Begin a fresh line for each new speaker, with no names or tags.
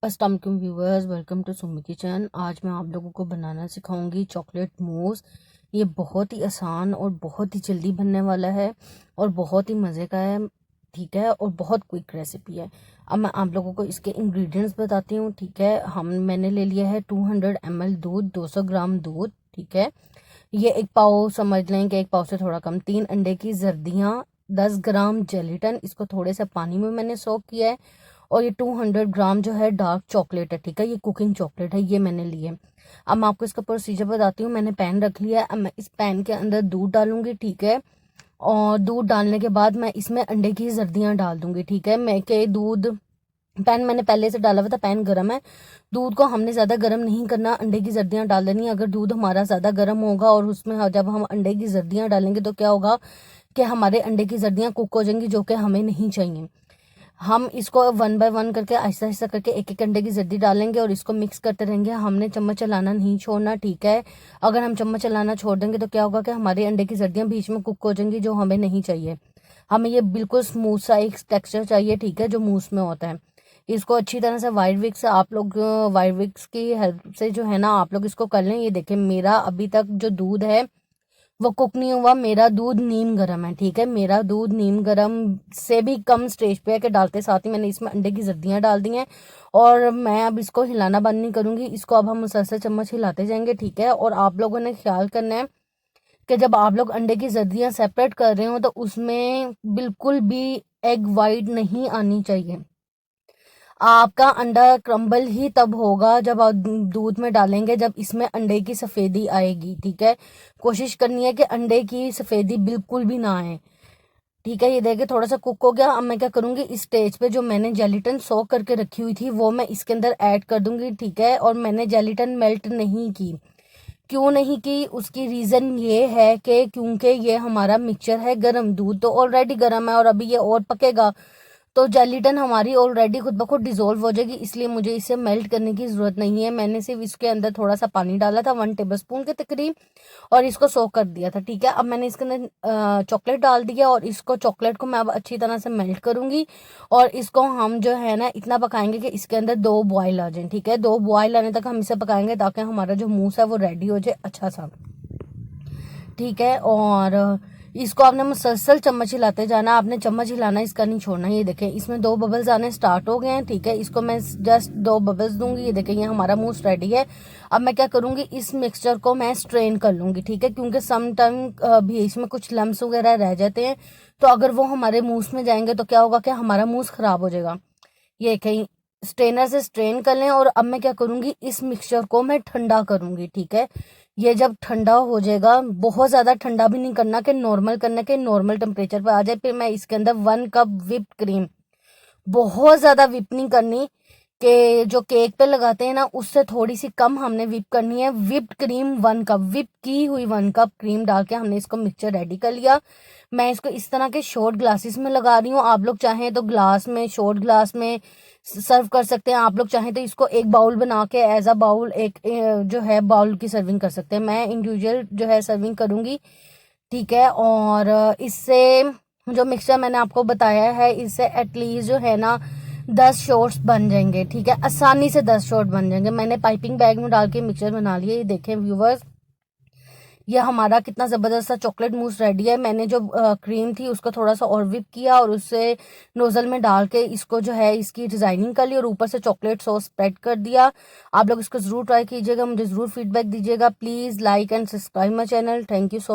अस्सलाम वालेकुम viewers, welcome to Sumi kitchen. आज मैं आप लोगों को बनाना सिखाऊंगी चॉकलेट मूस। ये बहुत ही आसान और बहुत ही जल्दी बनने वाला है और बहुत ही मज़े का है। ठीक है, और बहुत क्विक रेसिपी है। अब मैं आप लोगों को इसके इंग्रेडिएंट्स बताती हूँ। ठीक है, मैंने ले लिया है 200 ml दूध, 200 ग्राम दूध। ठीक है, ये एक पाव समझ लें कि एक पाव से थोड़ा कम, 3 अंडे की जर्दियाँ, 10 ग्राम जेलिटन, इसको थोड़े से पानी में मैंने सोक किया है। और ये 200 ग्राम जो है डार्क चॉकलेट है। ठीक है, ये कुकिंग चॉकलेट है, ये मैंने ली है। अब मैं आपको इसका प्रोसीजर बताती हूँ। मैंने पैन रख लिया है। अब मैं इस पैन के अंदर दूध डालूंगी। ठीक है, और दूध डालने के बाद मैं इसमें अंडे की जर्दियाँ डाल दूंगी। ठीक है, मैं के दूध पैन मैंने पहले से डाला हुआ था, पैन गर्म है। दूध को हमने ज़्यादा गर्म नहीं करना, अंडे की जर्दियाँ डाल देनी है। अगर दूध हमारा ज़्यादा गर्म होगा और उसमें जब हम अंडे की जर्दियाँ डालेंगे तो क्या होगा कि हमारे अंडे की जर्दियाँ कुक हो जाएंगी, जो कि हमें नहीं चाहिए। हम इसको 1 बाय 1 करके आहिस्ता आहिस्ता करके एक एक अंडे की जर्दी डालेंगे और इसको मिक्स करते रहेंगे। हमने चम्मच चलाना नहीं छोड़ना। ठीक है, अगर हम चम्मच चलाना छोड़ देंगे तो क्या होगा कि हमारे अंडे की जर्दियाँ बीच में कुक हो जाएंगी, जो हमें नहीं चाहिए। हमें ये बिल्कुल स्मूथ सा एक टेक्सचर चाहिए। ठीक है, जो मूस में होता है। इसको अच्छी तरह से वाइट विक्स, आप लोग वाइट विक्स की हेल्प से जो है ना आप लोग इसको कर लें। ये देखें, मेरा अभी तक जो दूध है वो कुक नहीं हुआ, मेरा दूध नीम गरम है। ठीक है, मेरा दूध नीम गरम से भी कम स्टेज पे है कि डालते साथ ही मैंने इसमें अंडे की जर्दियाँ डाल दी हैं। और मैं अब इसको हिलाना बंद नहीं करूंगी, इसको अब हम मुसलसल चम्मच हिलाते जाएंगे। ठीक है, और आप लोगों ने ख्याल करना है कि जब आप लोग अंडे की जर्दियाँ सेपरेट कर रहे हो तो उसमें बिल्कुल भी एग वाइट नहीं आनी चाहिए। आपका अंडा क्रम्बल ही तब होगा जब आप दूध में डालेंगे, जब इसमें अंडे की सफेदी आएगी। ठीक है, कोशिश करनी है कि अंडे की सफेदी बिल्कुल भी ना आए। ठीक है, ये देखिए थोड़ा सा कुक हो गया। अब मैं क्या करूंगी, इस स्टेज पे जो मैंने जेलिटन सोक करके रखी हुई थी वो मैं इसके अंदर ऐड कर दूंगी। ठीक है, और मैंने जेलिटन मेल्ट नहीं की। क्यों नहीं की, उसकी रीजन ये है कि क्योंकि ये हमारा मिक्सचर है गरम, दूध तो ऑलरेडी गरम है और अभी ये और पकेगा तो जेलिटन हमारी ऑलरेडी खुद ब खुद डिजोल्व हो जाएगी, इसलिए मुझे इसे मेल्ट करने की ज़रूरत नहीं है। मैंने सिर्फ इसके अंदर थोड़ा सा पानी डाला था, 1 टेबलस्पून के तकरीब, और इसको सोक कर दिया था। ठीक है, अब मैंने इसके अंदर चॉकलेट डाल दिया और इसको चॉकलेट को मैं अब अच्छी तरह से मेल्ट करूंगी। और इसको हम जो है ना इतना पकाएंगे कि इसके अंदर 2 बॉयल आ जाए। ठीक है, 2 बॉयल आने तक हम इसे पकाएंगे ताकि हमारा जो मूस है वो रेडी हो जाए अच्छा सा। ठीक है, और इसको आपने मुसलसल चम्मच हिलाते जाना, आपने चम्मच हिलाना इसका नहीं छोड़ना। ये देखें, इसमें 2 बबल्स आने स्टार्ट हो गए हैं। ठीक है, इसको मैं जस्ट 2 बबल्स दूंगी। ये देखें, ये हमारा मूस रेडी है। अब मैं क्या करूंगी, इस मिक्सचर को मैं स्ट्रेन कर लूंगी। ठीक है, क्योंकि सम टाइम भी इसमें कुछ लम्स वगैरह रह जाते हैं, तो अगर वो हमारे मूस में जाएंगे तो क्या होगा कि हमारा मूस खराब हो जाएगा। ये कहीं स्ट्रेनर से स्ट्रेन कर लें। और अब मैं क्या करूंगी, इस मिक्सचर को मैं ठंडा करूंगी। ठीक है, ये जब ठंडा हो जाएगा, बहुत ज़्यादा ठंडा भी नहीं करना कि नॉर्मल करना, कि नॉर्मल टेम्परेचर पे आ जाए, फिर मैं इसके अंदर 1 कप विप्ड क्रीम, बहुत ज़्यादा विप नहीं करनी कि जो केक पे लगाते हैं ना उससे थोड़ी सी कम हमने विप करनी है। विप्ड क्रीम 1 कप, विप की हुई 1 कप क्रीम डाल के हमने इसको मिक्सचर रेडी कर लिया। मैं इसको इस तरह के शॉर्ट ग्लासेस में लगा रही हूँ, आप लोग चाहें तो ग्लास में, शॉर्ट ग्लास में सर्व कर सकते हैं। आप लोग चाहें तो इसको एक बाउल बना के एज अ बाउल, एक जो है बाउल की सर्विंग कर सकते हैं। मैं इंडिविजुअल जो है सर्विंग करूंगी। ठीक है, और इससे जो मिक्सचर मैंने आपको बताया है, इससे एटलीस्ट जो है ना 10 शॉट्स बन जाएंगे। ठीक है, आसानी से 10 शॉट बन जाएंगे। मैंने पाइपिंग बैग में डाल के मिक्सचर बना लिया। ये देखें व्यूवर्स, ये हमारा कितना ज़बरदस्त सा चॉकलेट मूस रेडी है। मैंने जो क्रीम थी उसको थोड़ा सा और विप किया और उससे नोजल में डाल के इसको जो है इसकी डिज़ाइनिंग कर ली और ऊपर से चॉकलेट सॉस स्प्रेड कर दिया। आप लोग इसको ज़रूर ट्राई कीजिएगा, मुझे ज़रूर फीडबैक दीजिएगा। Please like and subscribe my channel. Thank you so